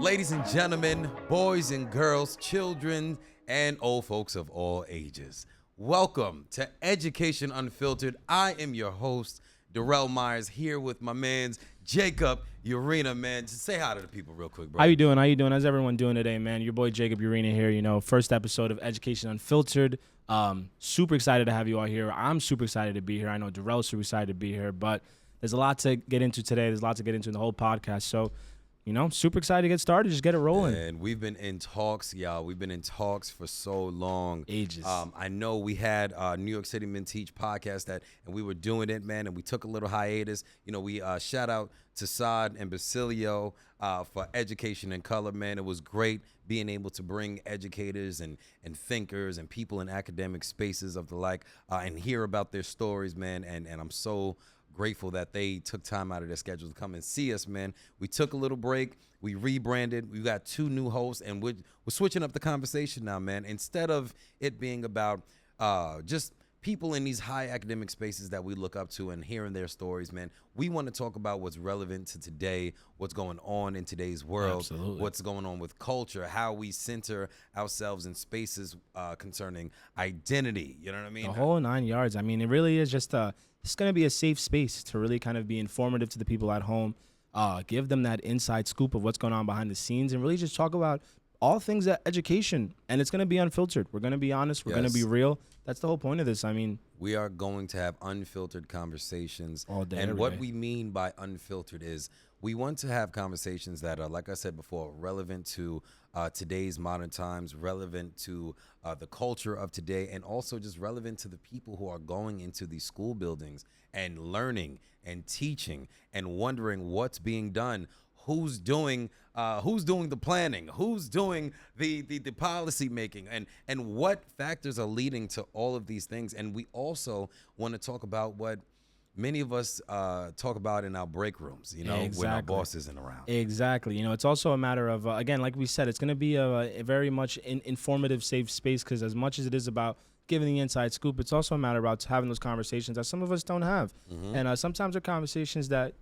Ladies and gentlemen, boys and girls, children and old folks of all ages, welcome to Education Unfiltered. I am your host, Derrell Meyers, here with my mans, Jacob Ureña, man. Just say hi to the people real quick, bro. How you doing? How's everyone doing today, man? Your boy Jacob Ureña here, first episode of Education Unfiltered. Super excited to have you all here. I'm super excited to be here. I know Derrell's super excited to be here, but there's a lot to get into today. There's a lot to get into in the whole podcast. So, super excited to get started. Just get it rolling. And we've been in talks, y'all. We've been in talks for so long. Ages. I know we had New York City Men Teach podcast and we were doing it, man, and we took a little hiatus. We shout out to Saad and Basilio for Education in Color, man. It was great being able to bring educators and thinkers and people in academic spaces of the like and hear about their stories, man. And I'm so grateful that they took time out of their schedule to come and see us, man. We took a little break. We rebranded. We got 2 new hosts, and we're switching up the conversation now, man. Instead of it being about just people in these high academic spaces that we look up to and hearing their stories, man, we want to talk about what's relevant to today, what's going on in today's world, Absolutely. What's going on with culture, how we center ourselves in spaces concerning identity. You know what I mean? The whole 9 yards. It really is just it's going to be a safe space to really kind of be informative to the people at home, give them that inside scoop of what's going on behind the scenes, and really just talk about all things education. And it's going to be unfiltered. We're going to be honest. We're going to be real. That's the whole point of this. We are going to have unfiltered conversations. All day, and what day. we mean by unfiltered is we want to have conversations that are, like I said before, relevant to today's modern times, relevant to the culture of today, and also just relevant to the people who are going into these school buildings and learning and teaching and wondering what's being done. Who's doing the planning? Who's doing the policy making? And what factors are leading to all of these things? And we also want to talk about what many of us talk about in our break rooms, Exactly. when our boss isn't around. Exactly. It's also a matter of, again, like we said, it's going to be a very much informative, safe space, because as much as it is about giving the inside scoop, it's also a matter about having those conversations that some of us don't have. Mm-hmm. And sometimes they're conversations that,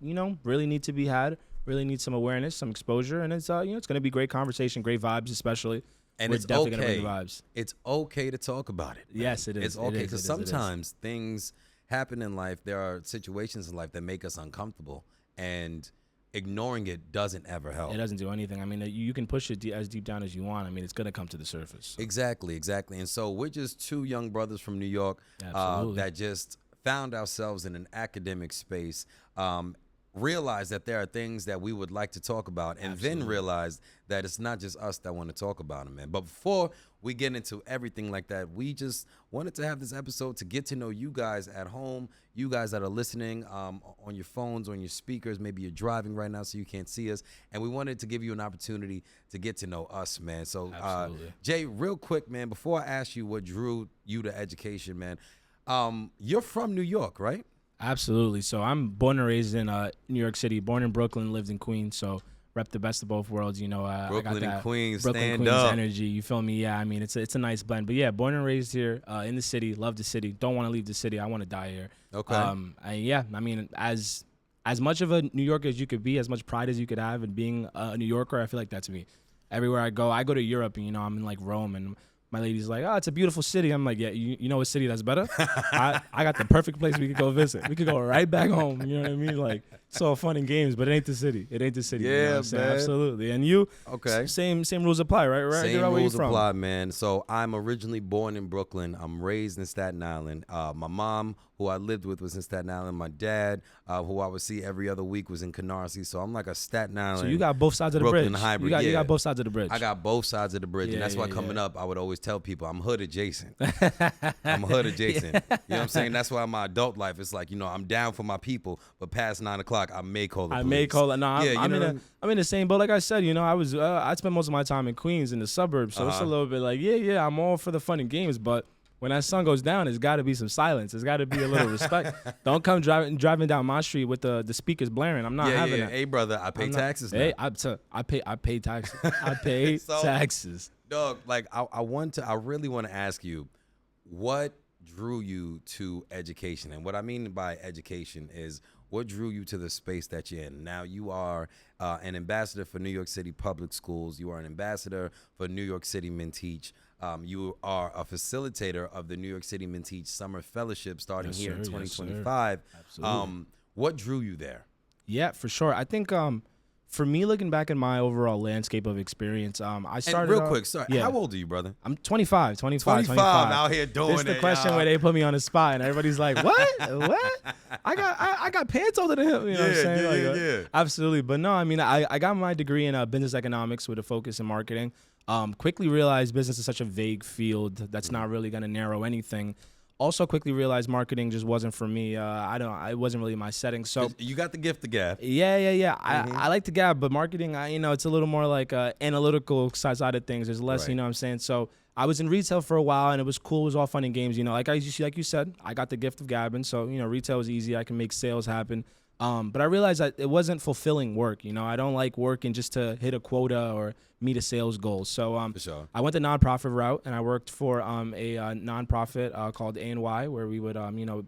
really need to be had, really need some awareness, some exposure. And it's, it's going to be great conversation, great vibes, especially. And We're it's definitely okay. Gonna bring the vibes. It's okay to talk about it, man. Yes, it is. It's okay, because sometimes things happen in life. There are situations in life that make us uncomfortable, and ignoring it doesn't ever help. It doesn't do anything. You can push it as deep down as you want. It's going to come to the surface. So. Exactly. And so we're just 2 young brothers from New York that just found ourselves in an academic space, realized that there are things that we would like to talk about, and then realized that it's not just us that want to talk about them, man. But before we get into everything like that, we just wanted to have this episode to get to know you guys at home, you guys that are listening on your phones, on your speakers. Maybe you're driving right now so you can't see us, and we wanted to give you an opportunity to get to know us, man. So Jay, real quick, man, before I ask you what drew you to education, man, you're from New York, right? Absolutely. So I'm born and raised in New York City, born in Brooklyn, lived in Queens. So rep the best of both worlds. Brooklyn I got that and Queens, Brooklyn, stand Queens up. energy. You feel me? Yeah. It's a nice blend. But yeah, born and raised here in the city. Love the city. Don't want to leave the city. I want to die here. Okay. As much of a New Yorker as you could be, as much pride as you could have in being a New Yorker, I feel like that's me. Everywhere I go to Europe, and I'm in like Rome, and my lady's like, oh, it's a beautiful city. I'm like, yeah, you know a city that's better? I got the perfect place we could go visit. We could go right back home. You know what I mean? Like, it's all fun and games, but it ain't the city. It ain't the city. Yeah, you know what I'm saying? man. Absolutely. And you? Okay. Same rules apply, right? Same Where rules you from? apply, man. So I'm originally born in Brooklyn. I'm raised in Staten Island. My mom, who I lived with, was in Staten Island. My dad, who I would see every other week, was in Canarsie. So I'm like a Staten Island. So you got both sides of the Brooklyn bridge. hybrid. You got both sides of the bridge. I got both sides of the bridge, and that's why coming up, I would always tell people I'm hood adjacent. I'm hood adjacent. You know what I'm saying? That's why my adult life is like, I'm down for my people, but past 9 o'clock, I may call the police. I'm in the same boat. Like I said, I spent most of my time in Queens in the suburbs, so it's a little bit like, I'm all for the fun and games, but when that sun goes down, there's got to be some silence. There's got to be a little respect. Don't come driving down my street with the speakers blaring. I'm not having that. Hey, brother, I pay taxes now. Hey, I pay taxes. I pay taxes. Dog, like I really want to ask you, what drew you to education? And what I mean by education is, What drew you to the space that you're in? Now you are an ambassador for New York City Public Schools. You are an ambassador for New York City Men Teach. You are a facilitator of the New York City Men Teach Summer Fellowship starting here in 2025. Absolutely. What drew you there? Yeah, for sure. I think for me, looking back at my overall landscape of experience, I started. And real quick, sorry, how old are you, brother? I'm 25 out here doing it. This is the question where they put me on the spot and everybody's like, what? What? I got pants older than him. You know what I'm saying? Yeah. Absolutely. But no, I mean, I got my degree in business economics with a focus in marketing. Quickly realized business is such a vague field that's not really going to narrow anything. Also quickly realized marketing just wasn't for me. It wasn't really my setting. So you got the gift to gab. Yeah. I like to gab, but marketing, it's a little more like analytical side of things. There's less, you know what I'm saying? So I was in retail for a while and it was cool. It was all fun and games. Like you said, I got the gift of gabbing. So, retail was easy. I can make sales happen. But I realized that it wasn't fulfilling work. I don't like working just to hit a quota or meet a sales goal. So For sure. I went the nonprofit route and I worked for a nonprofit called A&Y, where we would,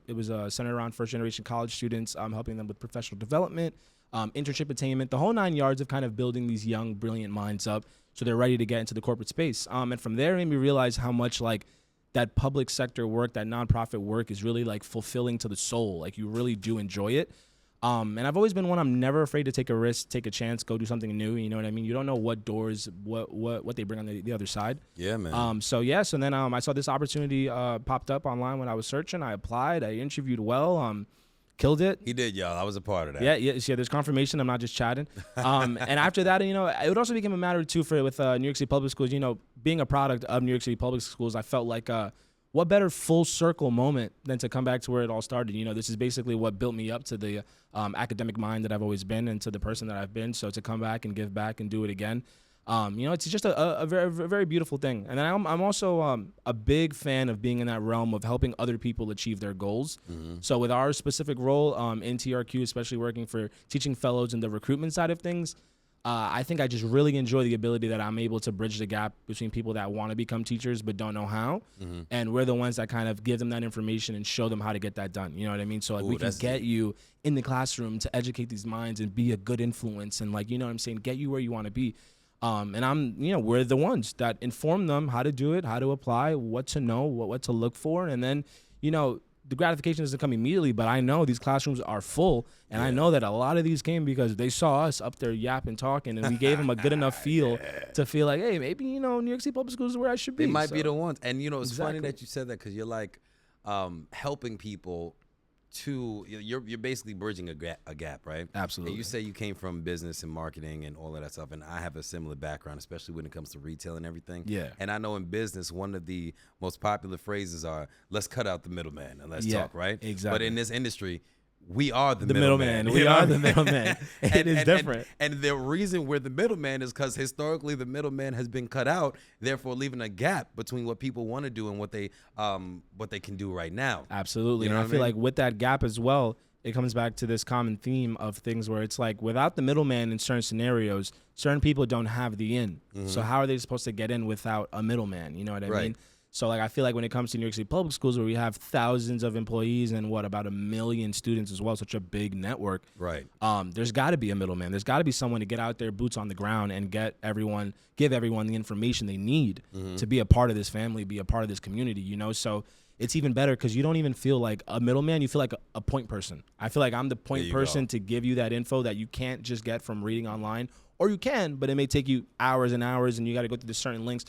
it was centered around first generation college students, helping them with professional development, internship attainment, the whole 9 yards of kind of building these young, brilliant minds up so they're ready to get into the corporate space. And from there, it made me realize how much like that public sector work, that nonprofit work is really like fulfilling to the soul. Like you really do enjoy it. And I've always been one, I'm never afraid to take a risk, take a chance, go do something new. You know what I mean? You don't know what doors, what they bring on the other side. Yeah, man. So then I saw this opportunity popped up online when I was searching. I applied. I interviewed well. Killed it. He did, y'all. I was a part of that. Yeah. There's confirmation. I'm not just chatting. And after that, it also became a matter too with New York City Public Schools. Being a product of New York City Public Schools, I felt like what better full circle moment than to come back to where it all started. This is basically what built me up to the academic mind that I've always been and to the person that I've been. So to come back and give back and do it again, it's just a very, very beautiful thing. And then I'm also a big fan of being in that realm of helping other people achieve their goals. Mm-hmm. So with our specific role in TRQ, especially working for teaching fellows in the recruitment side of things, I think I just really enjoy the ability that I'm able to bridge the gap between people that want to become teachers but don't know how. Mm-hmm. And we're the ones that kind of give them that information and show them how to get that done. You know what I mean? So like we can get you in the classroom to educate these minds and be a good influence and like, you know what I'm saying, get you where you want to be. And we're the ones that inform them how to do it, how to apply, what to know, what to look for. And then, the gratification doesn't come immediately, but I know these classrooms are full, and I know that a lot of these came because they saw us up there yapping, talking, and we gave them a good enough feel to feel like, hey, maybe, New York City Public Schools is where I should be. They might be the ones. And, it's funny that you said that because you're like helping people you're basically bridging a gap, right? Absolutely. And you say you came from business and marketing and all of that stuff, and I have a similar background, especially when it comes to retail and everything. Yeah. And I know in business, one of the most popular phrases are, let's cut out the middleman and let's talk, right? Exactly. But in this industry, we are the middleman. We are the middleman. It is different. And the reason we're the middleman is because historically the middleman has been cut out, therefore leaving a gap between what people want to do and what they can do right now. Absolutely. And I feel like with that gap as well, it comes back to this common theme of things where it's like without the middleman in certain scenarios, certain people don't have the in. Mm-hmm. So how are they supposed to get in without a middleman? You know what I mean? So like I feel like when it comes to New York City Public Schools, where we have thousands of employees and about 1 million students as well, such a big network. Right. There's got to be a middleman. There's got to be someone to get out there, boots on the ground, and give everyone the information they need to be a part of this family, be a part of this community. So it's even better because you don't even feel like a middleman. You feel like a point person. I feel like I'm the point person to give you that info that you can't just get from reading online, or you can, but it may take you hours and hours, and you got to go through certain links.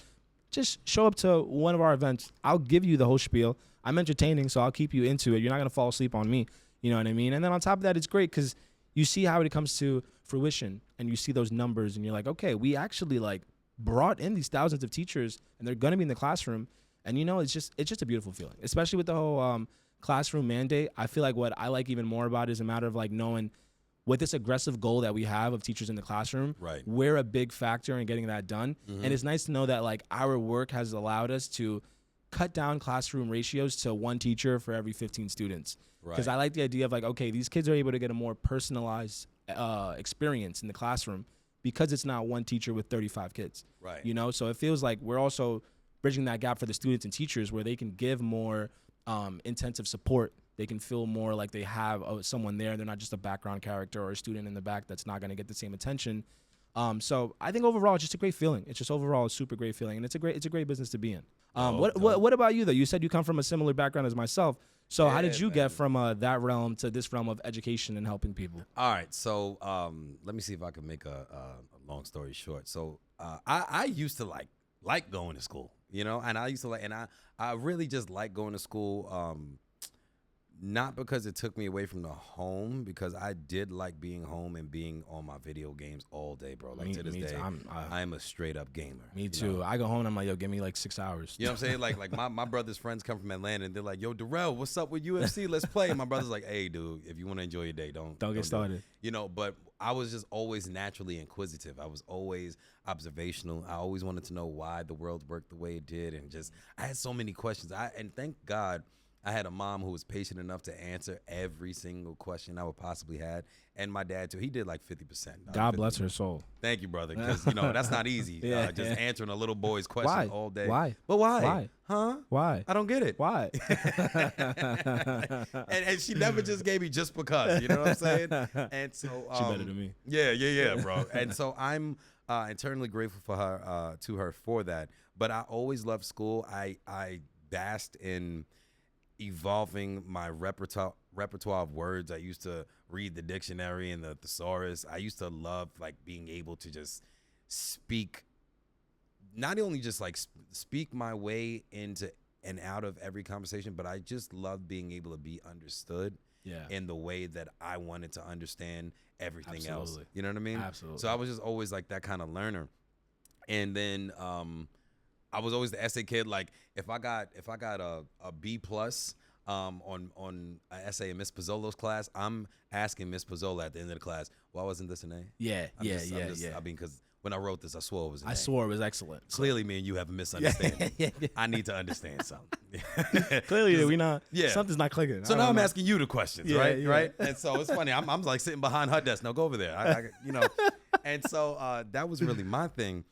Just show up to one of our events. I'll give you the whole spiel. I'm entertaining, so I'll keep you into it. You're not going to fall asleep on me. You know what I mean? And then on top of that, it's great because you see how it comes to fruition and you see those numbers and you're like, okay, we actually like brought in these thousands of teachers and they're going to be in the classroom. And, it's just a beautiful feeling, especially with the whole classroom mandate. I feel like what I like even more about it is a matter of like knowing with this aggressive goal that we have of teachers in the classroom, we're a big factor in getting that done. Mm-hmm. And it's nice to know that like our work has allowed us to cut down classroom ratios to 1 teacher for every 15 students. Because I like the idea of like, okay, these kids are able to get a more personalized experience in the classroom because it's not 1 teacher with 35 kids. Right. So it feels like we're also bridging that gap for the students and teachers where they can give more intensive support They can feel more like they have someone there. They're not just a background character or a student in the back that's not going to get the same attention. So I think overall, it's just a great feeling. It's just overall a super great feeling, and it's a great business to be in. What about you though? You said you come from a similar background as myself. So how did you get from that realm to this realm of education and helping people? All right, so let me see if I can make a long story short. So I used to like going to school, and I used to I really just like going to school. Not because it took me away from the home, because I did like being home and being on my video games all day, bro. Like to this day, I'm a straight up gamer. Me too. I go home and I'm like, yo, give me like 6 hours. You know what I'm saying? Like my brother's friends come from Atlanta and they're like, yo, Derrell, what's up with UFC? Let's play. And my brother's like, hey, dude, if you want to enjoy your day, don't get started. But I was just always naturally inquisitive. I was always observational. I always wanted to know why the world worked the way it did, and just I had so many questions. And thank God I had a mom who was patient enough to answer every single question I would possibly had, and my dad too. He did like 50%. God bless her soul. Thank you, brother, because that's not easy. Answering a little boy's question all day. Why? But why? Why? Huh? Why? I don't get it. Why? and she never just gave me just because. You know what I'm saying? And so she better than me. Yeah, bro. And so I'm eternally grateful for her to her for that. But I always loved school. I basked in evolving my repertoire of words. I used to read the dictionary and the thesaurus. I used to love being able to just speak, not only just speak my way into and out of every conversation, but I just love being able to be understood in the way that I wanted to understand everything else. You know what I mean? Absolutely. So I was just always like that kind of learner. And then I was always the essay kid. Like if I got a B plus on an essay in Miss Pizzolo's class, I'm asking Miss Pizzola at the end of the class, why wasn't this an A? Yeah. I mean, because when I wrote this, I swore it was an A. I swore it was excellent. Clearly, me and you have a misunderstanding. I need to understand something. Clearly, we not. Yeah. Something's not clicking. So now I'm asking you the questions, right? Right. And so it's funny. I'm like sitting behind her desk. No, go over there. And so that was really my thing.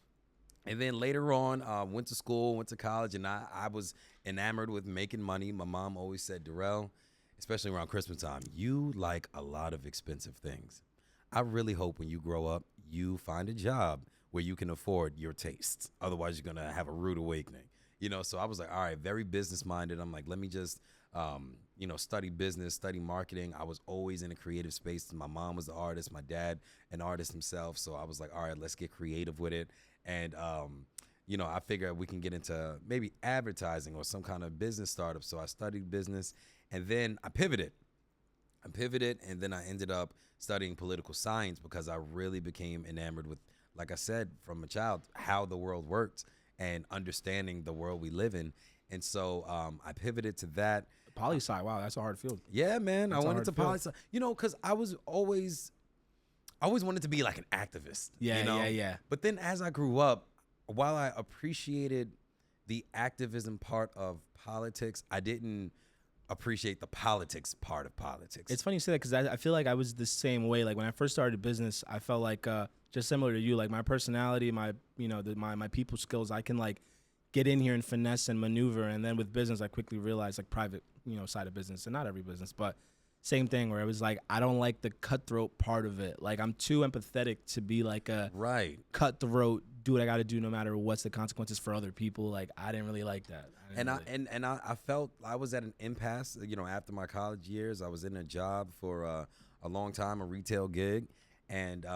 And then later on, went to school, went to college, and I was enamored with making money. My mom always said, Derrell, especially around Christmas time, you like a lot of expensive things. I really hope when you grow up, you find a job where you can afford your tastes. Otherwise, you're going to have a rude awakening. So I was like, all right, very business-minded. I'm like, let me just, study business, study marketing. I was always in a creative space. My mom was an artist, my dad an artist himself. So I was like, all right, let's get creative with it. And, I figured we can get into maybe advertising or some kind of business startup. So I studied business, and then I pivoted, and then I ended up studying political science because I really became enamored with, like I said, from a child, how the world worked and understanding the world we live in. And so I pivoted to that. Poli-sci, wow, that's a hard field. Yeah, man. That's I went into poli-sci, because I always wanted to be like an activist. Yeah. But then as I grew up, while I appreciated the activism part of politics, I didn't appreciate the politics part of politics. It's funny you say that because I feel like I was the same way. Like when I first started business, I felt like just similar to you, like my personality, my people skills, I can get in here and finesse and maneuver. And then with business, I quickly realized private, side of business, and not every business, but same thing where it was I don't like the cutthroat part of it. I'm too empathetic to be a cutthroat, do what I got to do no matter what's the consequences for other people. I didn't really like that. I felt I was at an impasse, after my college years. I was in a job for a long time, a retail gig, and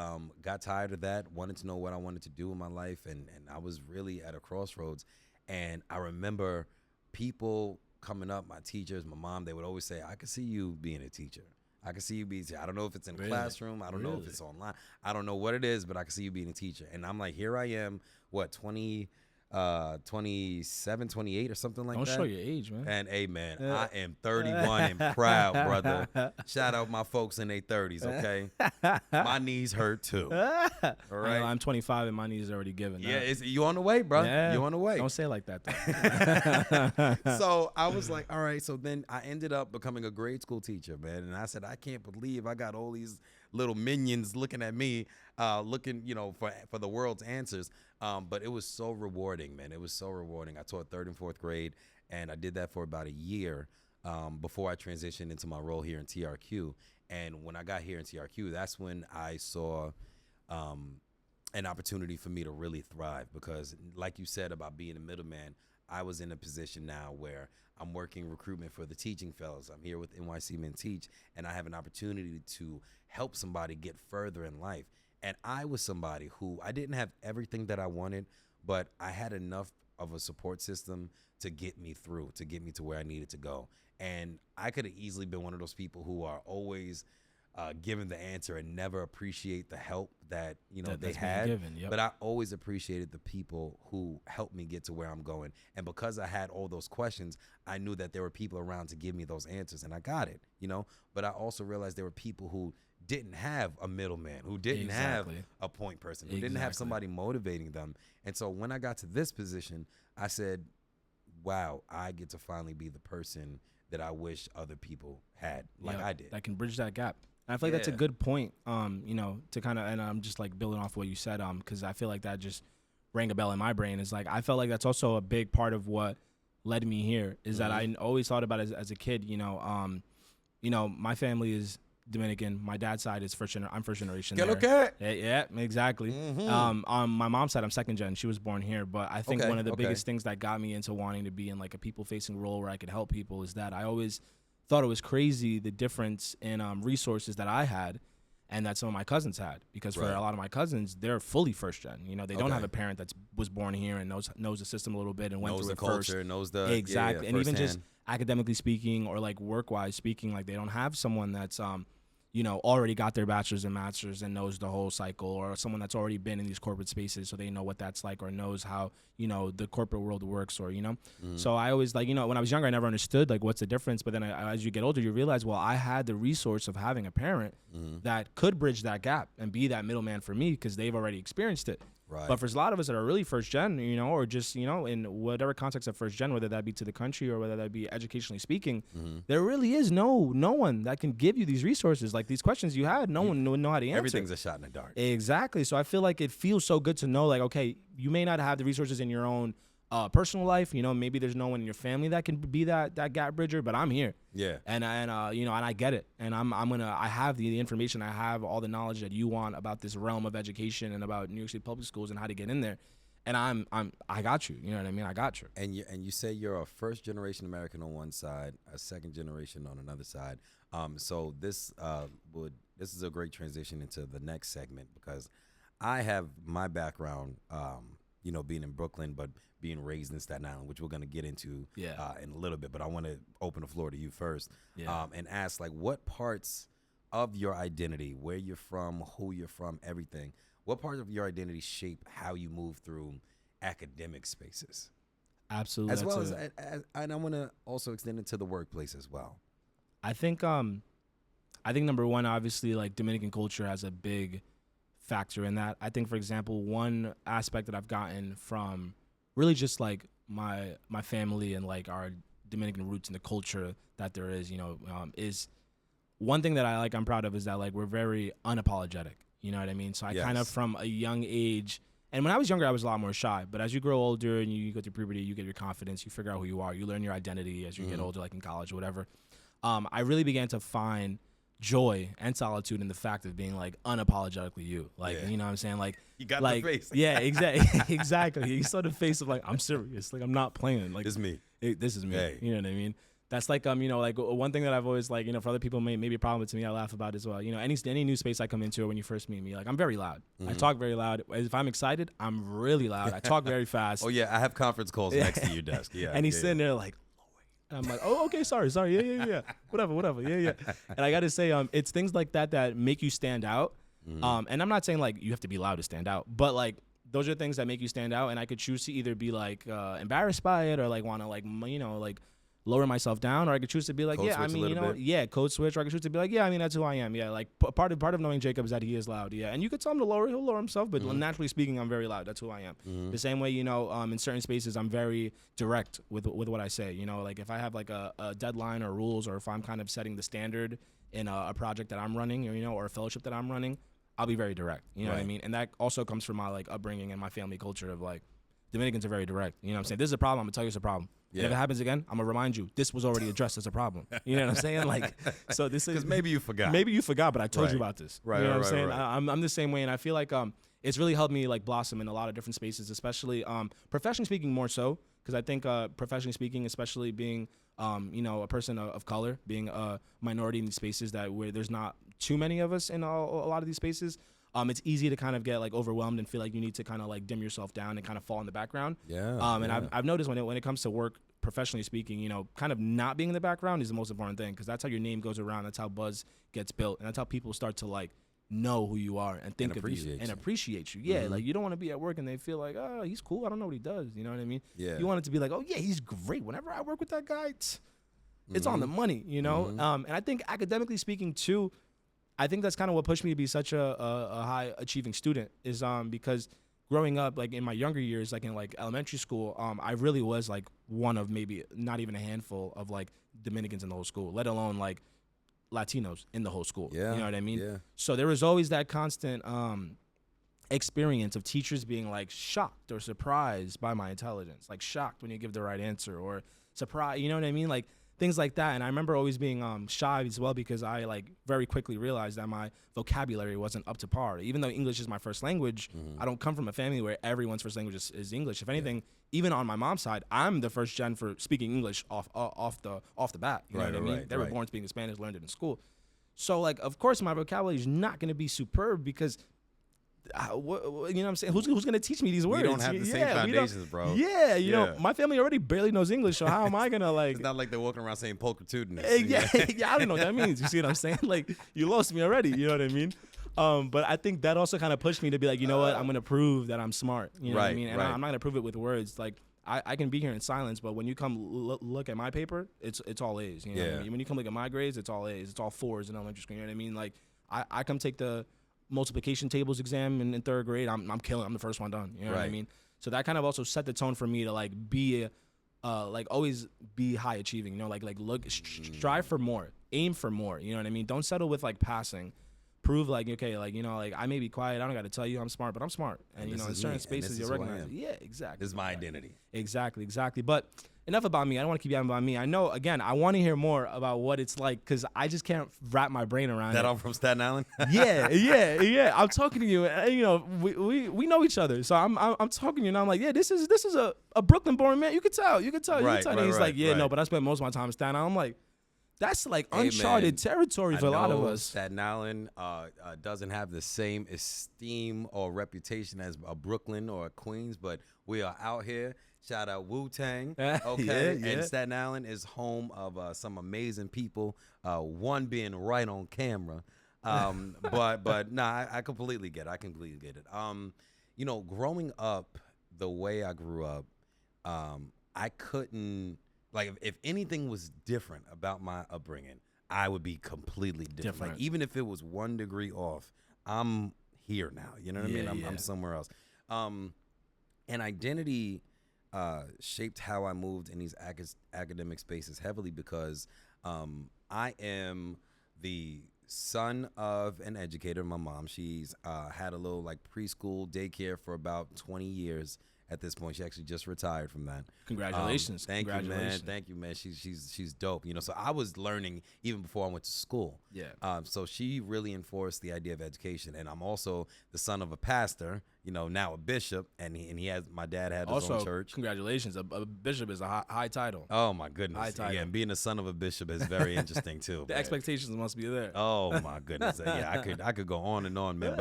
got tired of that, wanted to know what I wanted to do in my life, and I was really at a crossroads. And I remember people coming up, my teachers, my mom, they would always say, I could see you being a teacher. I can see you being a teacher. I don't know if it's in a classroom. I don't know if it's online. I don't know what it is, but I can see you being a teacher. And I'm like, here I am, 27, 28 or something like that. Don't show your age, man. And amen, I am 31 and proud, brother. Shout out my folks in their 30s, okay? My knees hurt too. All right. I'm 25 and my knees are already given. Yeah, you on the way, bro. Yeah. You on the way. Don't say it like that, though. So I was like, all right. So then I ended up becoming a grade school teacher, man. And I said, I can't believe I got all these little minions looking at me, looking, for the world's answers. But it was so rewarding, man. It was so rewarding. I taught 3rd and 4th grade, and I did that for about a year. before I transitioned into my role here in TRQ. And when I got here in TRQ, that's when I saw an opportunity for me to really thrive, because like you said about being a middleman, I was in a position now where I'm working recruitment for the teaching fellows. I'm here with NYC Men Teach, and I have an opportunity to help somebody get further in life. And I was somebody who, I didn't have everything that I wanted, but I had enough of a support system to get me through, to get me to where I needed to go. And I could have easily been one of those people who are always given the answer and never appreciate the help that they had. Given, yep. But I always appreciated the people who helped me get to where I'm going. And because I had all those questions, I knew that there were people around to give me those answers, and I got it, But I also realized there were people who didn't have a middleman, who didn't have a point person, who didn't have somebody motivating them. And so when I got to this position, I said, wow, I get to finally be the person that I wish other people had, like I did. That can bridge that gap. And I feel like that's a good point, to kind of, and I'm just like building off what you said, because I feel like that just rang a bell in my brain. Is like, I felt like that's also a big part of what led me here, is that I always thought about it as a kid, my family is Dominican. My dad's side is I'm first generation. Yeah, exactly. My mom's side, I'm second gen. She was born here. But I think one of the biggest things that got me into wanting to be in like a people-facing role where I could help people is that I always thought it was crazy the difference in resources that I had and that some of my cousins had. Because for a lot of my cousins, they're fully first gen. They don't have a parent that was born here and knows the system a little bit and went through it first. Knows the exactly. And even just academically speaking or like work-wise speaking, like they don't have someone that's already got their bachelor's and master's and knows the whole cycle, or someone that's already been in these corporate spaces so they know what that's like or knows how, the corporate world works, or, So I always when I was younger, I never understood like what's the difference. But then as you get older, you realize, well, I had the resource of having a parent that could bridge that gap and be that middleman for me because they've already experienced it. Right. But for a lot of us that are really first gen, or just, in whatever context of first gen, whether that be to the country or whether that be educationally speaking, there really is no one that can give you these resources. Like these questions you had, no one would know how to answer. Everything's a shot in the dark. Exactly. So I feel like it feels so good to know, like, okay, you may not have the resources in your own personal life, maybe there's no one in your family that can be that gap bridger, but I'm here. Yeah. And I get it. And I have the information, I have all the knowledge that you want about this realm of education and about New York City public schools and how to get in there. And I got you. You know what I mean? I got you. And you say you're a first generation American on one side, a second generation on another side. So this is a great transition into the next segment, because I have my background, being in Brooklyn, but being raised in Staten Island, which we're going to get into in a little bit. But I want to open the floor to you first and ask, like, what parts of your identity, where you're from, who you're from, everything, what part of your identity shape how you move through academic spaces? Absolutely. As well as and I want to also extend it to the workplace as well. I think number one, obviously, like Dominican culture has a big factor in that. I think, for example, one aspect that I've gotten from really just like my family and like our Dominican roots and the culture that there is, is one thing that I'm proud of is that like we're very unapologetic. You know what I mean? So I kind of from a young age, and when I was younger, I was a lot more shy. But as you grow older and you go through puberty, you get your confidence, you figure out who you are, you learn your identity as you get older, like in college or whatever. I really began to find joy and solitude in the fact of being like unapologetically you, like you know what I'm saying, like you got like, the face. exactly. You saw the face of like, I'm serious, like I'm not playing, like this is me. This is me. Hey. You know what I mean? That's like like one thing that I've always like, for other people maybe a problem, but to me I laugh about as well. Any new space I come into, or when you first meet me, like I'm very loud. I talk very loud. If I'm excited, I'm really loud. I talk very fast. Oh yeah, I have conference calls next to your desk. Yeah. And he's sitting there like, and I'm like, oh, okay, sorry. Yeah. Whatever. Yeah. And I got to say, it's things like that make you stand out. And I'm not saying like you have to be loud to stand out, but like those are things that make you stand out. And I could choose to either be like embarrassed by it or like want to like, like lower myself down, or I could choose to be like, code switch, or I could choose to be like, that's who I am. Yeah, like part of knowing Jacob is that he is loud. Yeah, and you could tell him to lower, he'll lower himself, but naturally speaking, I'm very loud. That's who I am. The same way, in certain spaces, I'm very direct with what I say. Like if I have like a deadline or rules, or if I'm kind of setting the standard in a project that I'm running, or a fellowship that I'm running, I'll be very direct. You know what I mean? And that also comes from my like upbringing and my family culture of like, Dominicans are very direct. You know what I'm saying? This is a problem, I'm gonna tell you it's a problem. And if it happens again, I'm gonna remind you, this was already addressed as a problem. You know what I'm saying? Like, so this is Because maybe you forgot. Maybe you forgot, but I told you about this. Right. You know what I'm right, saying? right. I'm the same way, and I feel like it's really helped me like blossom in a lot of different spaces, especially professionally speaking more so, because I think professionally speaking, especially being a person of color, being a minority in these spaces where there's not too many of us in a lot of these spaces. It's easy to kind of get like overwhelmed and feel like you need to kind of like dim yourself down and kind of fall in the background. And I've noticed when it comes to work, professionally speaking, kind of not being in the background is the most important thing, because that's how your name goes around. That's how buzz gets built, and that's how people start to like know who you are and think of you and appreciate you. Yeah, like you don't want to be at work and they feel like, oh, he's cool, I don't know what he does. You know what I mean? Yeah. You want it to be like, oh yeah, he's great. Whenever I work with that guy, it's on the money. And I think academically speaking too, I think that's kind of what pushed me to be such a high achieving student is because growing up, like in my younger years, like in like elementary school, I really was like one of maybe not even a handful of like Dominicans in the whole school, let alone like Latinos in the whole school. Yeah. You know what I mean? Yeah. So there was always that constant experience of teachers being like shocked or surprised by my intelligence, like shocked when you give the right answer, or surprised, you know what I mean? Like things like that. And I remember always being shy as well, because I like very quickly realized that my vocabulary wasn't up to par. Even though English is my first language, I don't come from a family where everyone's first language is English. If anything, even on my mom's side, I'm the first gen for speaking English off the bat. You know what I mean? They were born speaking Spanish, learned it in school. So like, of course, my vocabulary is not going to be superb because you know what I'm saying? Who's going to teach me these words? We don't have the same foundations, bro. Yeah, you know, my family already barely knows English, so how am I going to like... It's not like they're walking around saying pulchritude. Yeah, I don't know what that means. You see what I'm saying? Like, you lost me already, you know what I mean? But I think that also kind of pushed me to be like, you know what? I'm going to prove that I'm smart. You know what I mean? And I'm not going to prove it with words. Like, I can be here in silence, but when you come look at my paper, it's all A's. You know what I mean? When you come look at my grades, it's all A's. It's all 4s in elementary school. You know what I mean? Like, I come take the multiplication tables exam in 3rd grade. I'm killing. I'm the first one done. You know what I mean? So that kind of also set the tone for me to like be like always be high achieving. You know, like look, strive for more, aim for more. You know what I mean? Don't settle with like passing. Prove like, okay, like, you know, like I may be quiet, I don't got to tell you I'm smart, but I'm smart. And you know, in certain spaces you'll recognize it. Yeah, exactly. This is my identity. Exactly. But enough about me. I don't want to keep yapping about me. I know, again, I want to hear more about what it's like, because I just can't wrap my brain around that it. I'm from Staten Island? Yeah. I'm talking to you, and, you know, we know each other. So I'm talking to you, and I'm like, yeah, this is a Brooklyn-born man. You could tell. Right, And he's like, yeah, no, but I spent most of my time in Staten Island. I'm like, that's like uncharted territory for a lot of us. Staten Island doesn't have the same esteem or reputation as a Brooklyn or a Queens, but we are out here. Shout out Wu-Tang. Okay. Yeah. And Staten Island is home of some amazing people, one being right on camera. But nah, I completely get it. You know, growing up the way I grew up, I couldn't, like, if anything was different about my upbringing, I would be completely different. Like, even if it was 1 degree off, I'm here now. You know what I mean? I'm somewhere else. And identity shaped how I moved in these academic spaces heavily, because I am the son of an educator. My mom, she's had a little like preschool daycare for about 20 years. At this point, she actually just retired from that. Congratulations! Thank you, man. She's dope. You know, so I was learning even before I went to school. Yeah. So she really enforced the idea of education, and I'm also the son of a pastor. You know, now a bishop, and my dad had his own church. Congratulations! A bishop is a high title. Oh my goodness! High title. Yeah, and being the son of a bishop is very interesting too. The expectations must be there. Oh my goodness! Yeah, I could go on and on, man.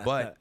But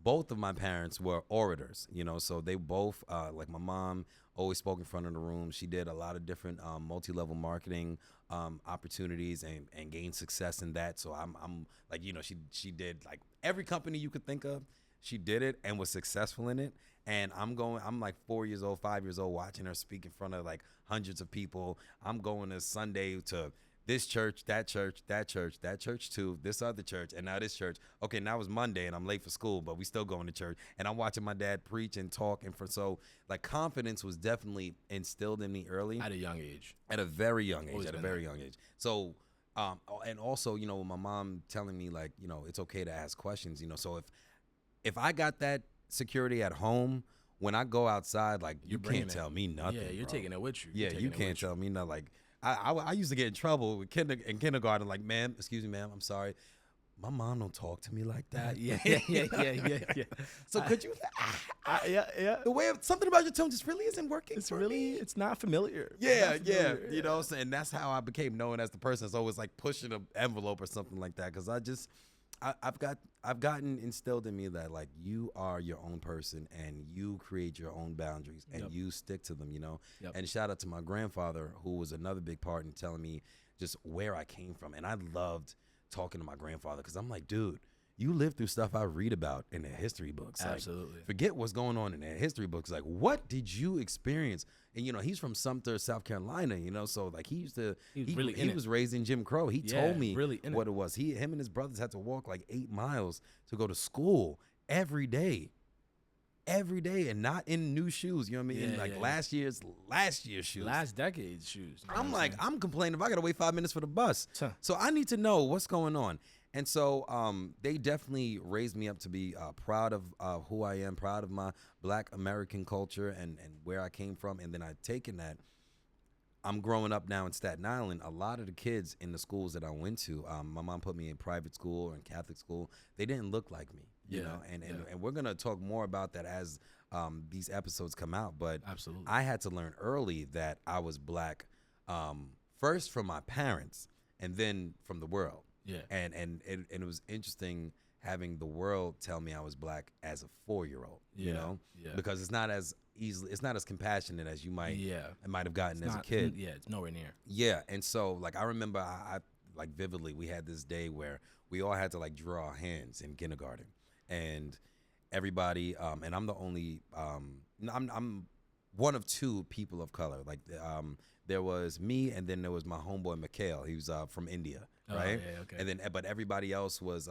both of my parents were orators, you know, so they both, like my mom always spoke in front of the room. She did a lot of different multi-level marketing opportunities and gained success in that. So I'm like, you know, she did like every company you could think of. She did it and was successful in it. And I'm like 4 years old, 5 years old, watching her speak in front of like hundreds of people. I'm going to Sunday to this church, that church, that church too, this other church, and now this church. Okay, now it's Monday and I'm late for school, but we still going to church. And I'm watching my dad preach and talk, so like confidence was definitely instilled in me early. At a young age. At a very young age. So, and also, you know, with my mom telling me like, you know, it's okay to ask questions, you know, so if I got that security at home, when I go outside, like you You're bringing can't it. tell me nothing. Yeah, you're bro. taking it with you. Yeah, you can't tell me nothing. Like I used to get in trouble with in kindergarten. Like, ma'am, excuse me, ma'am, I'm sorry. My mom don't talk to me like that. Yeah. So could you? Yeah. The way something about your tone just really isn't working. It's for really, me. it's not familiar. Yeah, It's not familiar. you know, and that's how I became known as the person that's always like pushing an envelope or something like that. Because I've gotten instilled in me that like you are your own person and you create your own boundaries and you stick to them, you know. And shout out to my grandfather, who was another big part in telling me just where I came from. And I loved talking to my grandfather because I'm like, dude, you lived through stuff I read about in the history books. Absolutely. Like, forget what's going on in the history books. Like, what did you experience? And, you know, he's from Sumter, South Carolina, you know, so like he was raised in Jim Crow. He told me what it was. Him and his brothers had to walk like 8 miles to go to school every day, and not in new shoes. You know what I mean? In last year's shoes. Last decade's shoes. I'm like, I'm complaining if I gotta wait 5 minutes for the bus. So I need to know what's going on. And so they definitely raised me up to be proud of who I am, proud of my Black American culture and where I came from. And then I've taken that. I'm growing up now in Staten Island. A lot of the kids in the schools that I went to, my mom put me in private school or in Catholic school. They didn't look like me, you know. And we're gonna talk more about that as these episodes come out. But absolutely, I had to learn early that I was Black, first from my parents and then from the world. Yeah. And it was interesting having the world tell me I was Black as a 4-year-old, you know, because it's not as compassionate as you might have gotten as a kid. Yeah, it's nowhere near. Yeah, and so like I remember I like vividly we had this day where we all had to like draw our hands in kindergarten, and everybody and I'm the only I'm one of 2 people of color. Like there was me, and then there was my homeboy Mikhail. He was from India, right? Oh, yeah, okay. And then but everybody else was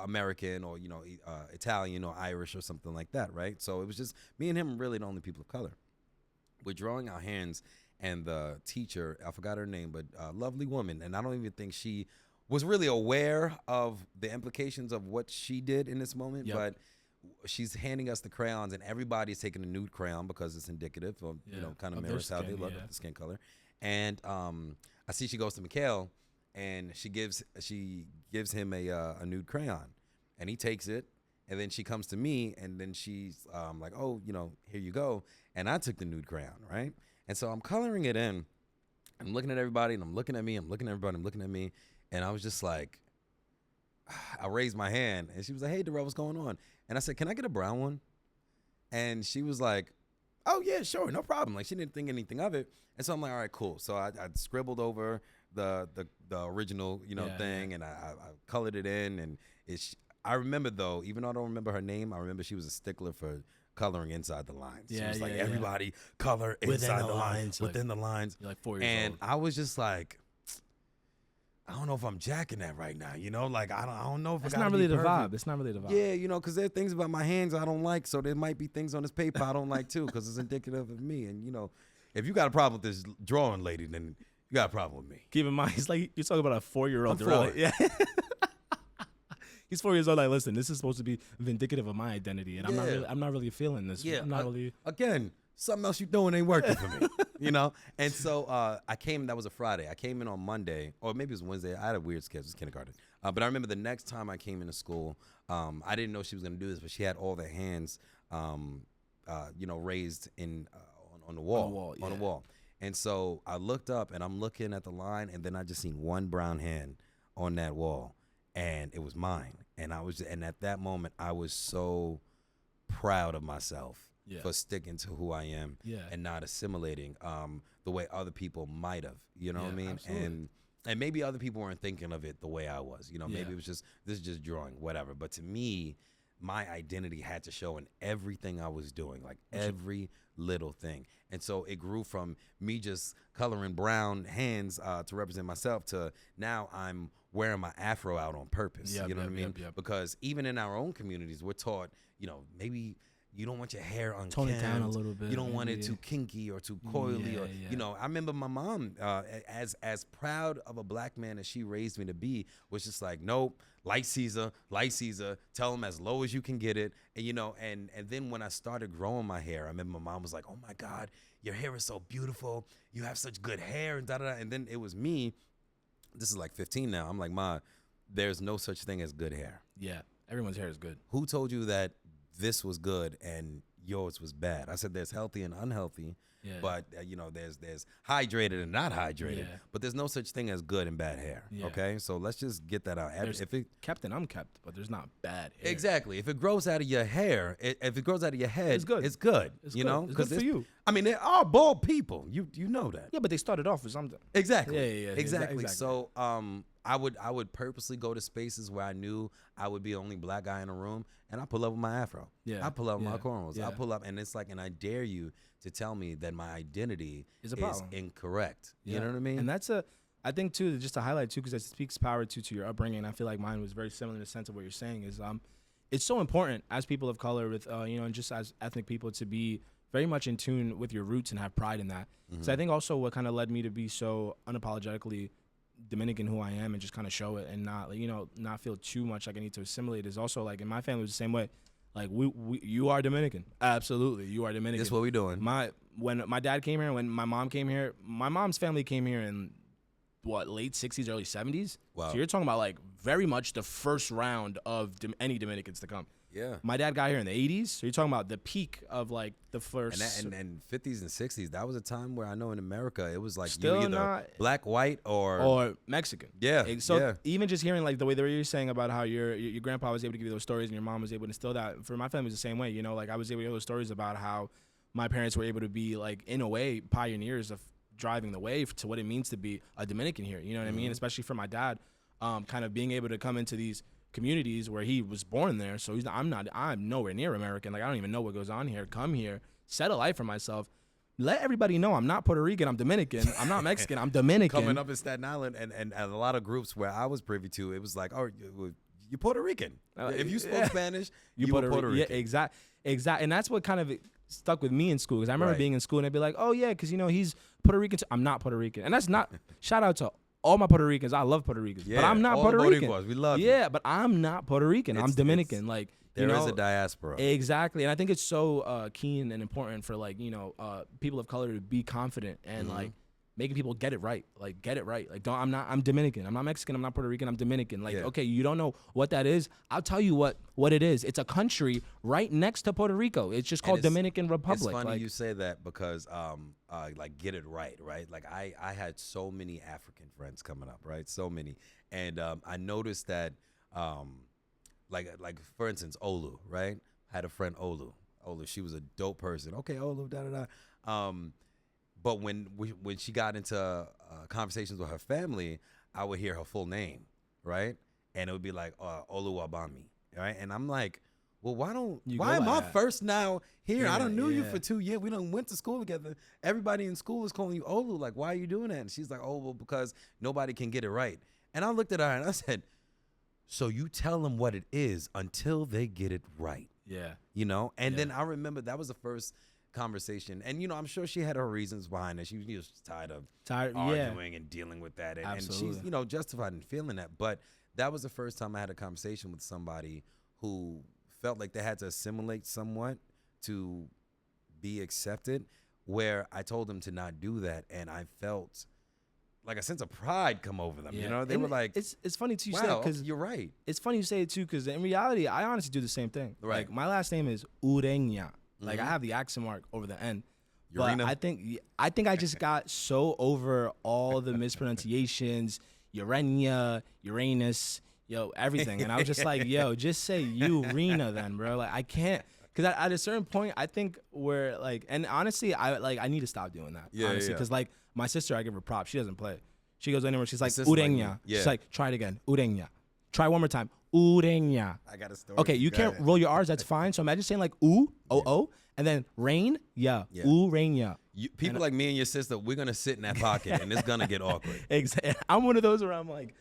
American or, you know, Italian or Irish or something like that, right? So it was just me and him, really the only people of color. We're drawing our hands, and the teacher, I forgot her name, but lovely woman, and I don't even think she was really aware of the implications of what she did in this moment, but she's handing us the crayons, and everybody's taking a nude crayon because it's indicative of, you know, kind of mirrors how they look at the skin color. And I see she goes to Mikhail, and she gives him a nude crayon, and he takes it, and then she comes to me, and then she's like, oh, you know, here you go. And I took the nude crayon, right? And so I'm coloring it in. I'm looking at everybody, and I'm looking at me. I'm looking at everybody. I'm looking at me, and I was just like, I raised my hand, and she was like, hey, Derrell, what's going on? And I said, can I get a brown one? And she was like, oh, yeah, sure, no problem. Like, she didn't think anything of it. And so I'm like, all right, cool. So I scribbled over the original, you know, thing, and I colored it in. And I remember, though, even though I don't remember her name, I remember she was a stickler for coloring inside the lines. She was like, everybody color inside the lines, within the lines. You're like 4 years old. And I was just like, I don't know if I'm jacking that right now, you know? Like, I don't know if it's not really the vibe. It's not really the vibe. Yeah, you know, because there are things about my hands I don't like, so there might be things on this paper I don't like, too, because it's indicative of me. And, you know, if you got a problem with this drawing, lady, then you got a problem with me. Keep in mind, it's like you're talking about a 4-year-old. I'm 4. Yeah. He's 4 years old. Like, listen, this is supposed to be indicative of my identity, and I'm not really feeling this. Yeah, I'm not really. Again, something else you're doing ain't working for me, you know? And so I came, that was a Friday. I came in on Monday, or maybe it was Wednesday. I had a weird schedule, it was kindergarten. But I remember the next time I came into school, I didn't know she was going to do this, but she had all the hands, you know, raised on the wall. On the wall. And so I looked up, and I'm looking at the line, and then I just seen one brown hand on that wall, and it was mine. And and at that moment, I was so proud of myself. For sticking to who I am and not assimilating the way other people might have, you know what I mean? Absolutely. And maybe other people weren't thinking of it the way I was, you know, maybe it was just, this is just drawing, whatever. But to me, my identity had to show in everything I was doing, like every little thing. And so it grew from me just coloring brown hands to represent myself to now I'm wearing my afro out on purpose, you know what I mean? Because even in our own communities, we're taught, you know, maybe you don't want your hair unkempt. Tone it down a little bit. You don't want it too kinky or too coily. Or you know, I remember my mom, as proud of a black man as she raised me to be, was just like, nope, light Caesar, tell him as low as you can get it. And you know, and then when I started growing my hair, I remember my mom was like, oh my God, your hair is so beautiful. You have such good hair, and da-da-da. And then it was me. This is like 15 now. I'm like, Ma, there's no such thing as good hair. Yeah, everyone's hair is good. Who told you that this was good and yours was bad? I said there's healthy and unhealthy, but you know, there's hydrated and not hydrated. But there's no such thing as good and bad hair. Okay, so let's just get that out. There's kept and unkept, but there's not bad hair. Exactly. If it grows out of your hair, if it grows out of your head, it's good. It's good. It's you good. know, it's good for you. I mean, there are bald people. You know that. Yeah, but they started off with something. Exactly. Yeah. Exactly. So I would purposely go to spaces where I knew I would be the only black guy in the room, and I pull up with my afro. Yeah. I pull up with my cornrows. I pull up, and it's like, and I dare you to tell me that my identity is incorrect. You know what I mean? And that's I think too, just to highlight too, because it speaks power to your upbringing. I feel like mine was very similar in the sense of what you're saying is it's so important as people of color with you know, and just as ethnic people to be very much in tune with your roots and have pride in that. So I think also what kind of led me to be so unapologetically Dominican who I am and just kind of show it and not, you know, not feel too much like I need to assimilate is also like in my family was the same way. Like you are Dominican. Absolutely. You are Dominican. That's what we doing. When my dad came here, when my mom came here, my mom's family came here in late 60s, early 70s. Wow. So you're talking about like very much the first round of any Dominicans to come. Yeah. My dad got here in the 80s. So you're talking about the peak of like the first. And 50s and 60s, that was a time where I know in America, it was like Still you either not, black, white, or Mexican. Yeah. So even just hearing like the way you're saying about how your grandpa was able to give you those stories and your mom was able to instill that, for my family it was the same way. You know, like I was able to hear those stories about how my parents were able to be like, in a way, pioneers of driving the way to what it means to be a Dominican here. You know what I mean? Especially for my dad, kind of being able to come into these communities where he was born there. So I'm nowhere near American. Like I don't even know what goes on here. Come here, set a life for myself. Let everybody know I'm not Puerto Rican. I'm Dominican. I'm not Mexican. I'm Dominican. Coming up in Staten Island and a lot of groups where I was privy to, it was like, oh, you're Puerto Rican. If you spoke Spanish, you were Puerto Rican. Yeah, exact. And that's what kind of stuck with me in school. Because I remember being in school and they'd be like, oh yeah, because you know he's Puerto Rican. I'm not Puerto Rican. And that's not, shout out to all my Puerto Ricans. I love Puerto Ricans, but I'm not Puerto Rican. We love you. Yeah, but I'm not Puerto Rican. I'm Dominican. Like there is a diaspora. Exactly, and I think it's so keen and important for like, you know, people of color to be confident and like making people get it right. Like get it right. Like I'm Dominican. I'm not Mexican. I'm not Puerto Rican. I'm Dominican. Like okay, you don't know what that is. I'll tell you what it is. It's a country right next to Puerto Rico. It's just called Dominican Republic. It's funny you say that because like get it right. Like I had so many African friends coming up, right? So many, and I noticed that like for instance Olu, right? I had a friend Olu, she was a dope person. Okay, Olu, da da da. But when she got into conversations with her family, I would hear her full name, right? And it would be like Oluwabami, right? And I'm like, well, why am I first now here? I don't knew you for 2 years. We done went to school together. Everybody in school is calling you Olu. Like, why are you doing that? And she's like, oh, well, because nobody can get it right. And I looked at her and I said, so you tell them what it is until they get it right. Yeah. You know? And then I remember that was the first conversation, and you know, I'm sure she had her reasons behind it. She was tired of arguing and dealing with that, and she's, you know, justified in feeling that. But that was the first time I had a conversation with somebody who felt like they had to assimilate somewhat to be accepted, where I told them to not do that, and I felt like a sense of pride come over them. You know, they were like, it's funny too, wow, because you're right. It's funny you say it too, because in reality, I honestly do the same thing. Right. Like my last name is Ureña. Like I have the accent mark over the N. But I think I just got so over all the mispronunciations, Ureña, Uranus, everything. And I was just like, just say Urena then, bro. Like I can't, because at a certain point, I think we're like, and honestly, I need to stop doing that. Honestly, because like my sister, I give her props. She doesn't play. She goes anywhere. She's like, Ureña. She's like, try it again. Ureña. Try one more time. Ureña. I got a story. Okay, you can't roll your R's. That's fine. So imagine saying like O, and then rain. Ureña. People like me and your sister, we're gonna sit in that pocket, and it's gonna get awkward. Exactly. I'm one of those where I'm like,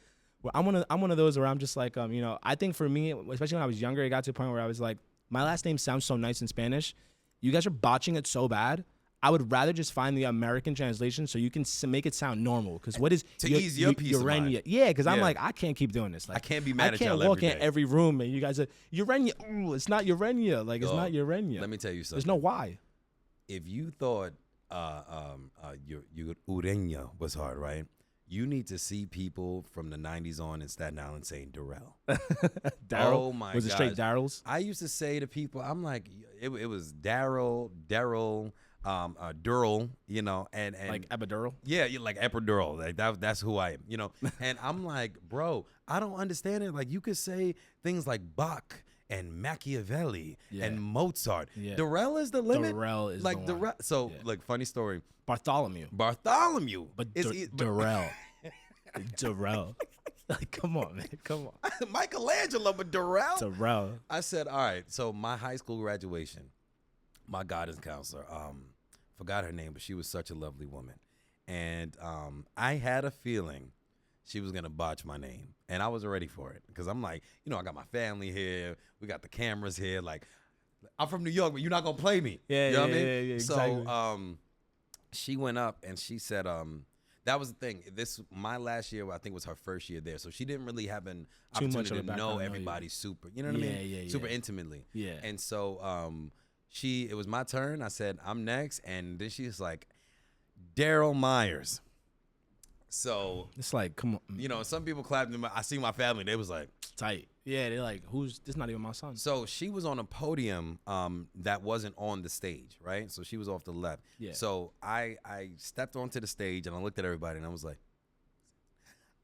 I'm one of those where I'm just like, I think for me, especially when I was younger, it got to a point where I was like, my last name sounds so nice in Spanish. You guys are botching it so bad. I would rather just find the American translation so you can make it sound normal. Because what is ease your peace of mind? Yeah, because I'm like, I can't keep doing this. Like, I can't be mad at y'all I can't walk every in day. every room and you guys are Ureña. Ooh, it's not Ureña. Like, it's not Ureña. Let me tell you something. There's no why. If you thought Ureña was hard, right? You need to see people from the 90s on in Staten Island saying Derrell. Darryl? Oh, my God. Was it straight Darrell's? I used to say to people, I'm like, it was Derrell, Derrell, you know, and Like epidural? yeah, like epidural, like that's who I am, you know. And I'm like, bro, I don't understand it. Like, you could say things like Bach and Machiavelli and Mozart. Yeah. Darrell is the limit. Darrell is like the one. So, like, funny story. Bartholomew. But Derrell. Darrell. Like, come on, man. Come on. Michelangelo, but Darrell. Darrell. I said, all right. So my high school graduation, my guidance counselor, forgot her name, but she was such a lovely woman, and I had a feeling she was gonna botch my name, and I was ready for it because I'm like, you know, I got my family here, we got the cameras here, like, I'm from New York, but you're not gonna play me. Yeah, you know yeah, what I mean? yeah, exactly. So she went up and she said, that was the thing. My last year, I think, was her first year there, so she didn't really have an opportunity to know everybody super. You know what I mean? Super intimately. Yeah. And so it was my turn. I said, I'm next, and then she's like, Derrell Meyers. So it's like, come on. You know, some people clapped. I see my family. They was like, tight. Yeah, they're like, this not even my son. So she was on a podium that wasn't on the stage, right? So she was off the left. Yeah. So I stepped onto the stage and I looked at everybody and I was like,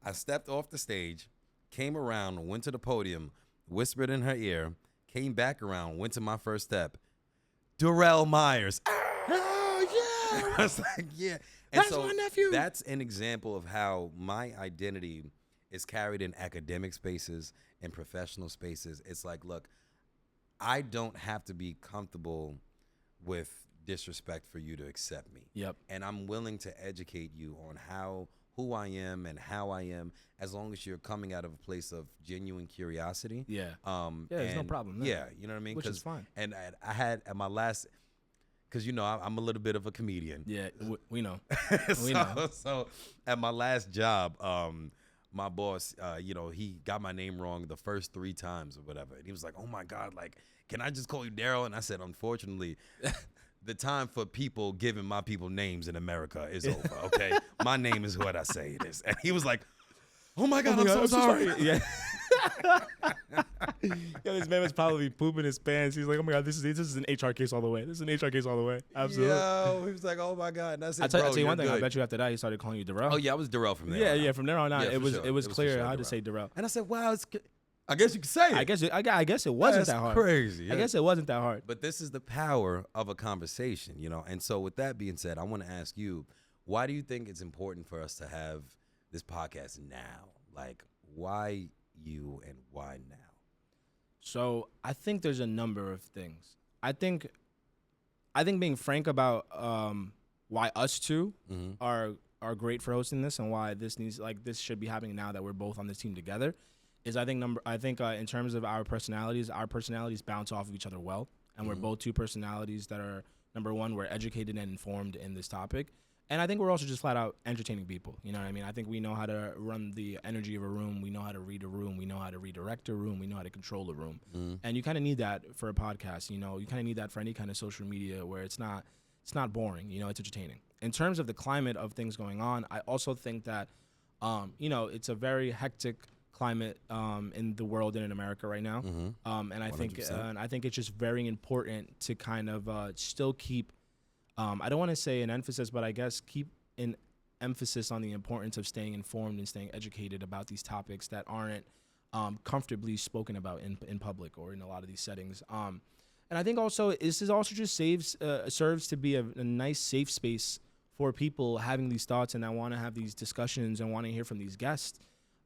I stepped off the stage, came around, went to the podium, whispered in her ear, came back around, went to my first step. Derrell Meyers. Oh, yeah. I was like, yeah. And that's so my nephew. That's an example of how my identity is carried in academic spaces and professional spaces. It's like, look, I don't have to be comfortable with disrespect for you to accept me. Yep. And I'm willing to educate you on who I am and how I am, as long as you're coming out of a place of genuine curiosity. Yeah. There's no problem there. Yeah, you know what I mean? Which is fine. And I had at my last, because, you know, I'm a little bit of a comedian. Yeah, we know. So at my last job, my boss, you know, he got my name wrong the first 3 times or whatever. And he was like, oh, my God, like, can I just call you Derrell? And I said, unfortunately, the time for people giving my people names in America is over, okay? My name is what I say it is. And he was like, oh, my God, I'm so sorry. Yeah. Yeah, this man was probably pooping his pants. He's like, oh, my God, this is an HR case all the way. This is an HR case all the way. Absolutely. Yo, he was like, oh, my God. And I said, I'll tell you one thing. I bet you after that, he started calling you Darrell. Oh, yeah, I was Derrell from there on out. Yeah, from there on out, Yeah, it was sure. clear for sure how to Derrell. say Darrell. And I said, wow, I guess you could say it. I guess it wasn't That's that hard. crazy. Yeah. I guess it wasn't that hard. But this is the power of a conversation, you know. And so with that being said, I want to ask you, why do you think it's important for us to have this podcast now? Like, why you and why now? So I think there's a number of things. I think being frank about why us two are great for hosting this and why this should be happening now that we're both on this team together is I think in terms of our personalities bounce off of each other well, and we're both two personalities that are, number one, we're educated and informed in this topic. And I think we're also just flat out entertaining people. You know what I mean? I think we know how to run the energy of a room. We know how to read a room. We know how to redirect a room. We know how to control a room. And you kind of need that for a podcast. You know, you kind of need that for any kind of social media where it's not boring. You know, it's entertaining. In terms of the climate of things going on, I also think that, you know, it's a very hectic climate in the world and in America right now. And I think it's just very important to kind of still keep. I don't want to say an emphasis, but I guess keep an emphasis on the importance of staying informed and staying educated about these topics that aren't comfortably spoken about in public or in a lot of these settings. And I think also this is also just serves to be a nice safe space for people having these thoughts and that want to have these discussions and want to hear from these guests.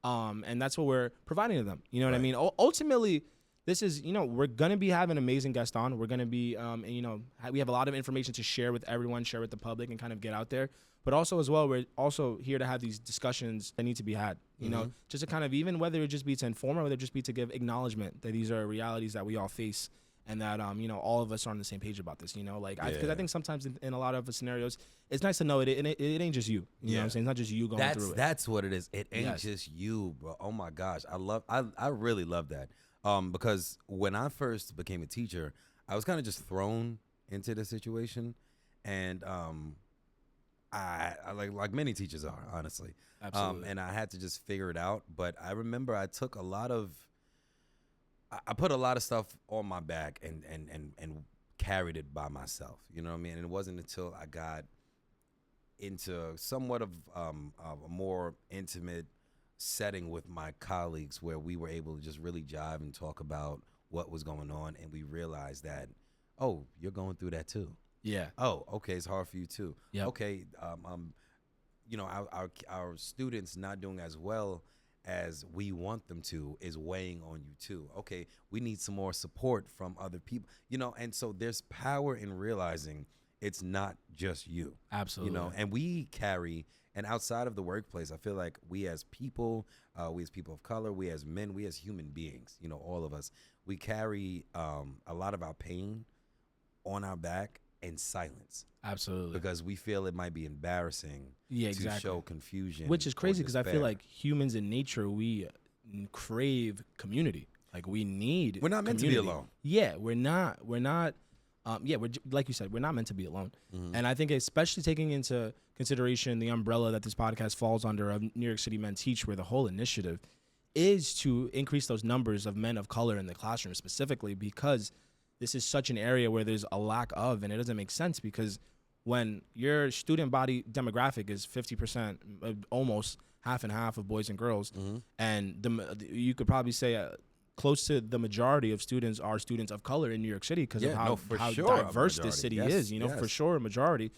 And that's what we're providing to them. You know what I mean? Ultimately, this is, you know, we're going to be having amazing guests on. We're going to be, and, you know, we have a lot of information to share with everyone, share with the public, and kind of get out there. But also as well, we're also here to have these discussions that need to be had, you know, just to kind of, even whether it just be to inform or whether it just be to give acknowledgement that these are realities that we all face and that all of us are on the same page about this. Because I think sometimes in a lot of scenarios, it's nice to know it ain't just you. You know what I'm saying? It's not just you going through it. That's what it is. It ain't just you, bro. Oh my gosh, I really love that. Because when I first became a teacher, I was kind of just thrown into the situation, and I like many teachers are, honestly. Absolutely. And I had to just figure it out. But I remember I put a lot of stuff on my back and carried it by myself. You know what I mean? And it wasn't until I got into somewhat of a more intimate setting with my colleagues where we were able to just really jive and talk about what was going on, and we realized that, oh, you're going through that too. Yeah. Oh, okay, it's hard for you too. Yep. Okay, our students not doing as well as we want them to is weighing on you too. Okay, we need some more support from other people. And so there's power in realizing it's not just you. Absolutely. And we carry, and outside of the workplace, I feel like we as people, we as people of color, we as men, we as human beings, all of us, we carry a lot of our pain on our back in silence. Absolutely. Because we feel it might be embarrassing to show confusion. Which is crazy because I feel like humans in nature, we crave community. Like we need We're not meant community. to be alone. Yeah, we're not. We're like you said, we're not meant to be alone. Mm-hmm. And I think especially taking into consideration the umbrella that this podcast falls under of New York City Men Teach, where the whole initiative is to increase those numbers of men of color in the classroom specifically, because this is such an area where there's a lack of, and it doesn't make sense because when your student body demographic is 50%, almost half and half of boys and girls, mm-hmm. and you could probably say close to the majority of students are students of color in New York City because of how diverse this city is, for sure, a majority.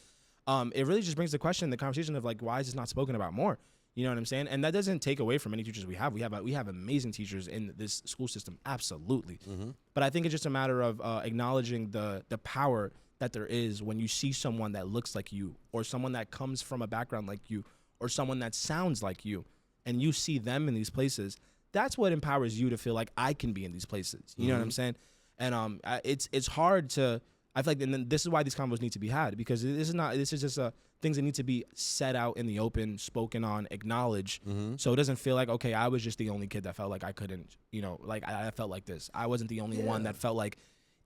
It really just brings the conversation of like, why is this not spoken about more? You know what I'm saying? And that doesn't take away from any teachers we have. We have amazing teachers in this school system, absolutely. Mm-hmm. But I think it's just a matter of acknowledging the power that there is when you see someone that looks like you, or someone that comes from a background like you, or someone that sounds like you, and you see them in these places. That's what empowers you to feel like I can be in these places. You know what I'm saying? And it's hard to. I feel like, and then this is why these convos need to be had, because this is just things that need to be set out in the open, spoken on, acknowledged, so it doesn't feel like, okay, I was just the only kid that felt like I couldn't, like I felt like this. I wasn't the only one that felt like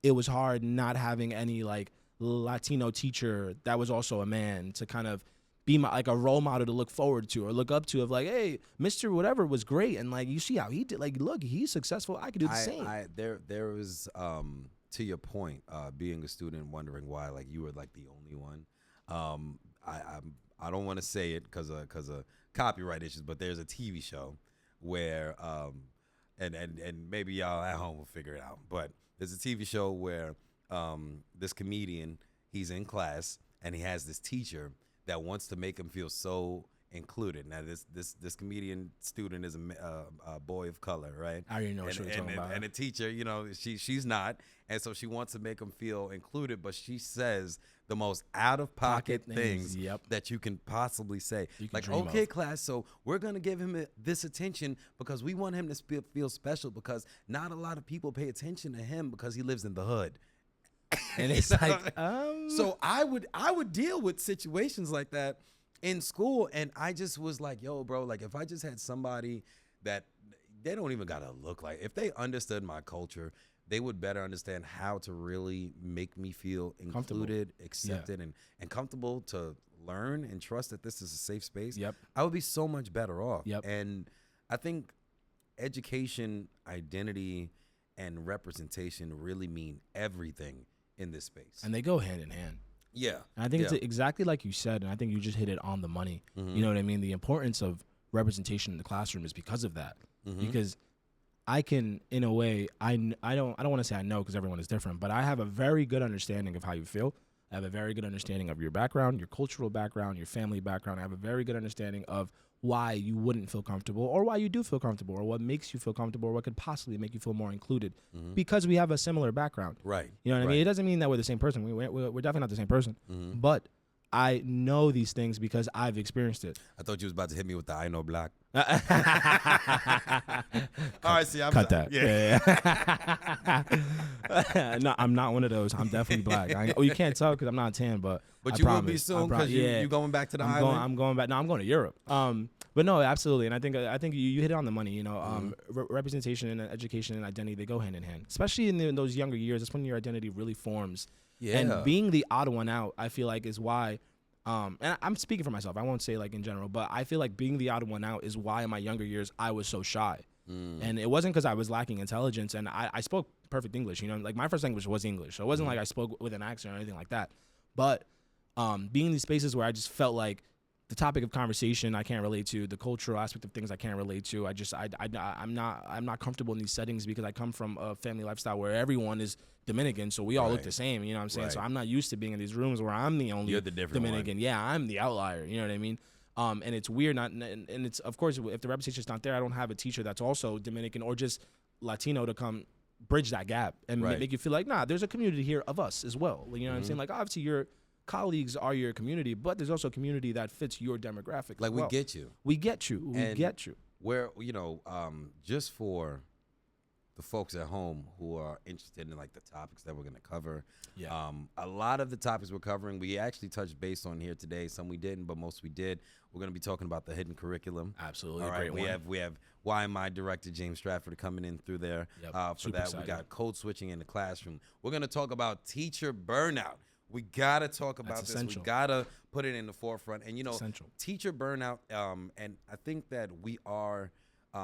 it was hard not having any like Latino teacher that was also a man to kind of be like a role model to look forward to or look up to, of like, hey, Mr. Whatever was great, and like you see how he did, like, look, he's successful, I could do the same. There was to your point, being a student, wondering why like you were like the only one. I don't want to say it because of copyright issues, but there's a TV show where and maybe y'all at home will figure it out, but there's a TV show where this comedian, he's in class and he has this teacher that wants to make him feel so included. Now this comedian student is a boy of color, right? I already know what you're talking about. And the teacher, she's not, and so she wants to make him feel included, but she says the most out of pocket things that you can possibly say. Like, okay, class, so we're gonna give him this attention because we want him to feel special, because not a lot of people pay attention to him because he lives in the hood. And it's like, so I would deal with situations like that in school, and I just was like, yo, bro, like if I just had somebody that they don't even gotta look like, if they understood my culture, they would better understand how to really make me feel included, accepted, and comfortable to learn and trust that this is a safe space. I would be so much better off. And I think education, identity, and representation really mean everything in this space. And they go hand in hand. Yeah. And I think it's exactly like you said, and I think you just hit it on the money. You know what I mean? The importance of representation in the classroom is because of that. Because I can, in a way, I don't want to say I know, because everyone is different, but I have a very good understanding of how you feel. I have a very good understanding of your background, your cultural background, your family background. I have a very good understanding of why you wouldn't feel comfortable, or why you do feel comfortable, or what makes you feel comfortable, or what could possibly make you feel more included, because we have a similar background. Right. You know what I mean? It doesn't mean that we're the same person. We're definitely not the same person. But I know these things because I've experienced it. I thought you was about to hit me with the I know black. All right, see, I'm cut that. Yeah. No, I'm not one of those. I'm definitely black. You can't tell because I'm not tan, but you will be soon because you're going back to the island. I'm going back. No, I'm going to Europe. But no, absolutely. And I think you hit it on the money. You know, representation and education and identity, they go hand in hand. Especially in those younger years, that's when your identity really forms. Yeah. And being the odd one out, I feel like is why. And I'm speaking for myself. I won't say like in general, but I feel like being the odd one out is why in my younger years I was so shy. And it wasn't because I was lacking intelligence, and I spoke perfect English. You know, like my first language was English, so it wasn't like I spoke with an accent or anything like that. But being in these spaces where I just felt like the topic of conversation I can't relate to, the cultural aspect of things I can't relate to. I'm not comfortable in these settings because I come from a family lifestyle where everyone is Dominican, so we all look the same. You know what I'm saying? Right. So I'm not used to being in these rooms where I'm the only Dominican. One. Yeah, I'm the outlier. You know what I mean? And it's weird. And it's, of course, if the representation's not there, I don't have a teacher that's also Dominican or just Latino to come bridge that gap and make you feel like, nah, there's a community here of us as well. You know what I'm saying? Like, obviously, your colleagues are your community, but there's also a community that fits your demographic. Like, we get you. We get you. We get you. Where, you know, just for the folks at home who are interested in like the topics that we're going to cover. Yeah. A lot of the topics we're covering, we actually touched base on here today. Some we didn't, but most we did. We're going to be talking about the hidden curriculum. Absolutely. All right. Great We have YMI director James Stratford coming in through there. For Super that, excited. We got code switching in the classroom. We're going to talk about teacher burnout. We got to talk about this. Essential. We got to put it in the forefront. And, you know, Essential. Teacher burnout, and I think that we are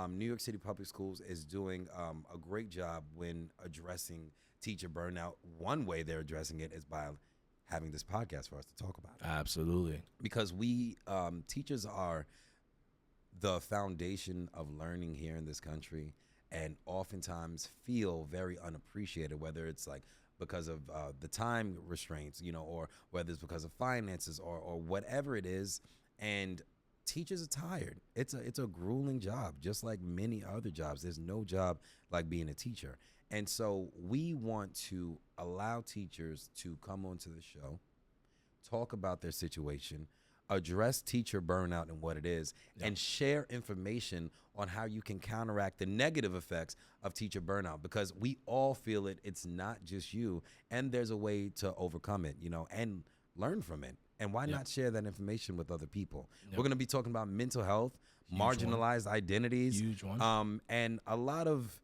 New York City Public Schools is doing a great job when addressing teacher burnout. One way they're addressing it is by having this podcast for us to talk about it. Absolutely. Because we, teachers are the foundation of learning here in this country, and oftentimes feel very unappreciated, whether it's like because of the time restraints, you know, or whether it's because of finances or whatever it is. And teachers are tired. It's a grueling job, just like many other jobs. There's no job like being a teacher. And so we want to allow teachers to come onto the show, talk about their situation, address teacher burnout and what it is, and share information on how you can counteract the negative effects of teacher burnout, because we all feel it. It's not just you. And there's a way to overcome it, you know, and learn from it. And why not share that information with other people? We're going to be talking about mental health, marginalized identities, and a lot of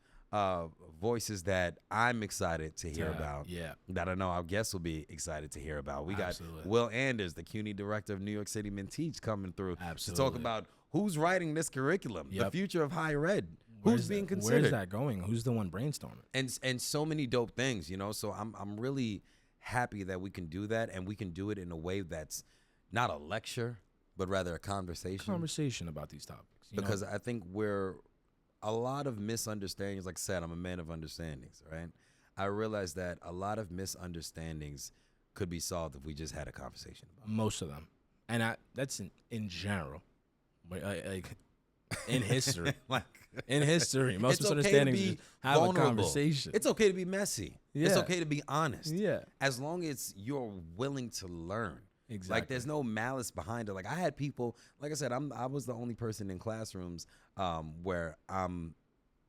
voices that I'm excited to hear about. That I know our guests will be excited to hear about. We got Will Anders, the CUNY director of New York City Teach, coming through to talk about who's writing this curriculum, the future of higher ed. Who's being considered? Where's that going? Who's the one brainstorming? And so many dope things, you know. So I'm really happy that we can do that, and we can do it in a way that's not a lecture, but rather a conversation about these topics. Because I think we're a lot of misunderstandings. Like I said, I'm a man of understandings, right? I realize that a lot of misunderstandings could be solved if we just had a conversation about it. Most of them, and that's in general, like in history, in history, most misunderstandings okay have vulnerable. A conversation. It's okay to be messy. It's okay to be honest. As long as you're willing to learn. Exactly. Like, there's no malice behind it. Like, I had people, like I said, I was the only person in classrooms where I'm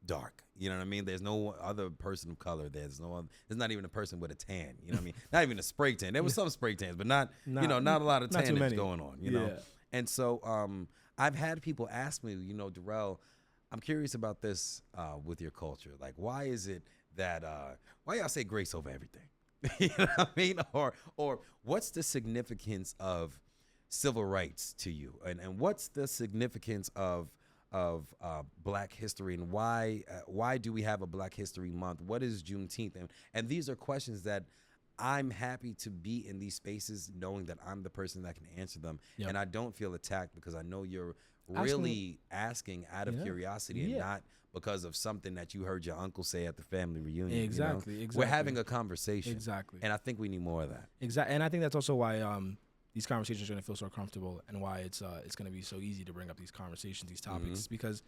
dark. You know what I mean? There's no other person of color. There's not even a person with a tan. You know what I mean? Not even a spray tan. There was some spray tans, but not a lot of tannage going on, you know? And so I've had people ask me, you know, Derrell, I'm curious about this with your culture. Like, why is it that, why y'all say grace over everything? You know what I mean? Or what's the significance of civil rights to you? And what's the significance of Black history, and why do we have a Black History Month? What is Juneteenth? And these are questions that I'm happy to be in these spaces knowing that I'm the person that can answer them. And I don't feel attacked because I know you're really asking out of curiosity and not because of something that you heard your uncle say at the family reunion. Exactly, you know? exactly. We're having a conversation. Exactly. And I think we need more of that. Exactly. And I think that's also why these conversations are going to feel so comfortable, and why it's going to be so easy to bring up these conversations, these topics, because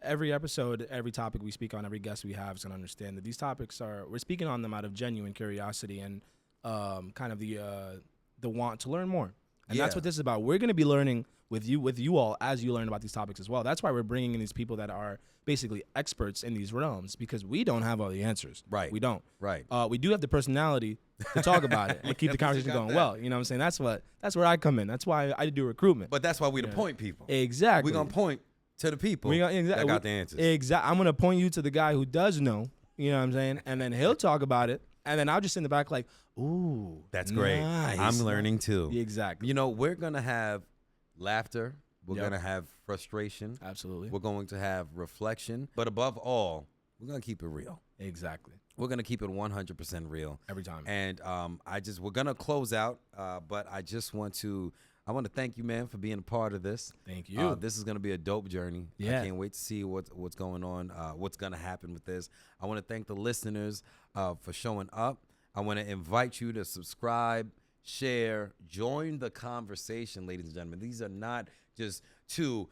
every episode, every topic we speak on, every guest we have is going to understand that these topics we're speaking on them out of genuine curiosity and kind of the want to learn more. And that's what this is about. We're going to be learning with you all as you learn about these topics as well. That's why we're bringing in these people that are basically experts in these realms, because we don't have all the answers. Right. We don't. Right. We do have the personality to talk about it and keep the conversation going well. You know what I'm saying? That's where I come in. That's why I do recruitment. But that's why we the point people. Exactly. We're going to point to the people that got the answers. Exactly. I'm going to point you to the guy who does know, you know what I'm saying? And then he'll talk about it. And then I'll just sit in the back like, ooh. That's great. Nice. I'm learning too. Exactly. You know, we're going to have laughter. We're going to have frustration. Absolutely. We're going to have reflection. But above all, we're going to keep it real. Exactly. We're going to keep it 100% real. Every time. And we're going to close out, but I want to thank you, man, for being a part of this. Thank you. This is going to be a dope journey. Yeah. I can't wait to see what's going on, what's going to happen with this. I want to thank the listeners for showing up. I want to invite you to subscribe, share, join the conversation, ladies and gentlemen. These are not just two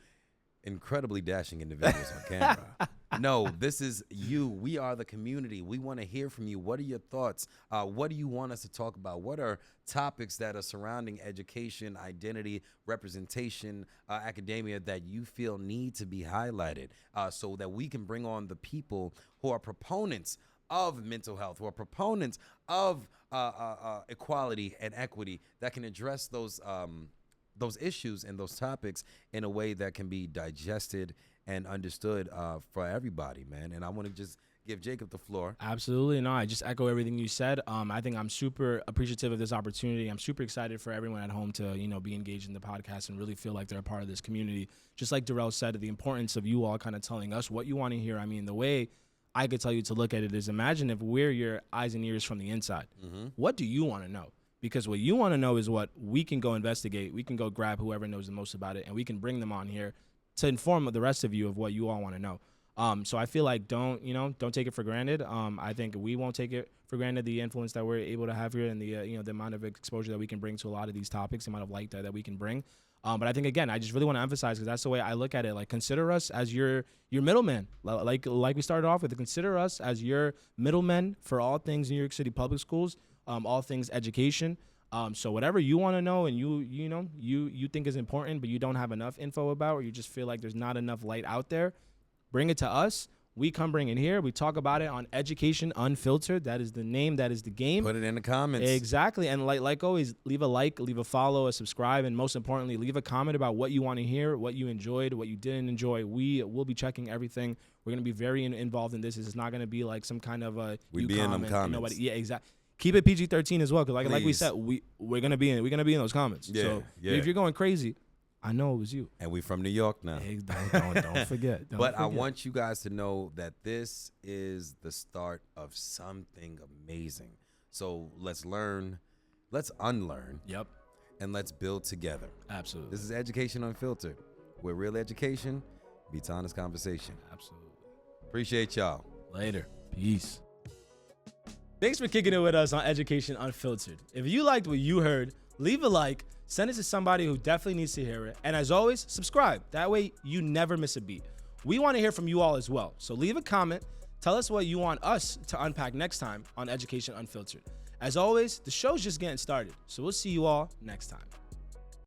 incredibly dashing individuals on camera. No, this is you. We are the community. We want to hear from you. What are your thoughts? What do you want us to talk about? What are topics that are surrounding education, identity, representation, academia that you feel need to be highlighted so that we can bring on the people who are proponents of mental health, who are proponents of equality and equity, that can address those issues and those topics in a way that can be digested and understood for everybody, man. And I want to just give Jacob the floor. Absolutely. No, I just echo everything you said. I think I'm super appreciative of this opportunity. I'm super excited for everyone at home to, be engaged in the podcast and really feel like they're a part of this community. Just like Derrell said, the importance of you all kind of telling us what you want to hear. I mean, the way I could tell you to look at it is, imagine if we're your eyes and ears from the inside. Mm-hmm. What do you want to know? Because what you want to know is what we can go investigate. We can go grab whoever knows the most about it, and we can bring them on here to inform the rest of you of what you all want to know. So I feel like don't take it for granted. I think we won't take it for granted, the influence that we're able to have here and the the amount of exposure that we can bring to a lot of these topics, the amount of light that we can bring. But I think, again, I just really want to emphasize, because that's the way I look at it. Like, consider us as your middleman. Like we started off with, consider us as your middlemen for all things New York City public schools, all things education. So whatever you want to know and you think is important, but you don't have enough info about, or you just feel like there's not enough light out there, bring it to us. We come bring it here. We talk about it on Education Unfiltered. That is the name. That is the game. Put it in the comments. Exactly. And like always, leave a like, leave a follow, a subscribe, and most importantly, leave a comment about what you want to hear, what you enjoyed, what you didn't enjoy. We will be checking everything. We're going to be very involved in this. It's not going to be like some kind of a we be in them comments. Yeah, exactly. Keep it PG-13 as well, because like we said, we're gonna be in those comments. Yeah, so yeah. If you're going crazy, I know it was you. And we from New York now. Hey, don't forget. I want you guys to know that this is the start of something amazing. So let's learn, let's unlearn. Yep. And let's build together. Absolutely. This is Education Unfiltered, where real education beats honest conversation. Absolutely. Appreciate y'all. Later. Peace. Thanks for kicking it with us on Education Unfiltered. If you liked what you heard, leave a like, send it to somebody who definitely needs to hear it, and as always, subscribe. That way, you never miss a beat. We want to hear from you all as well, so leave a comment. Tell us what you want us to unpack next time on Education Unfiltered. As always, the show's just getting started, so we'll see you all next time.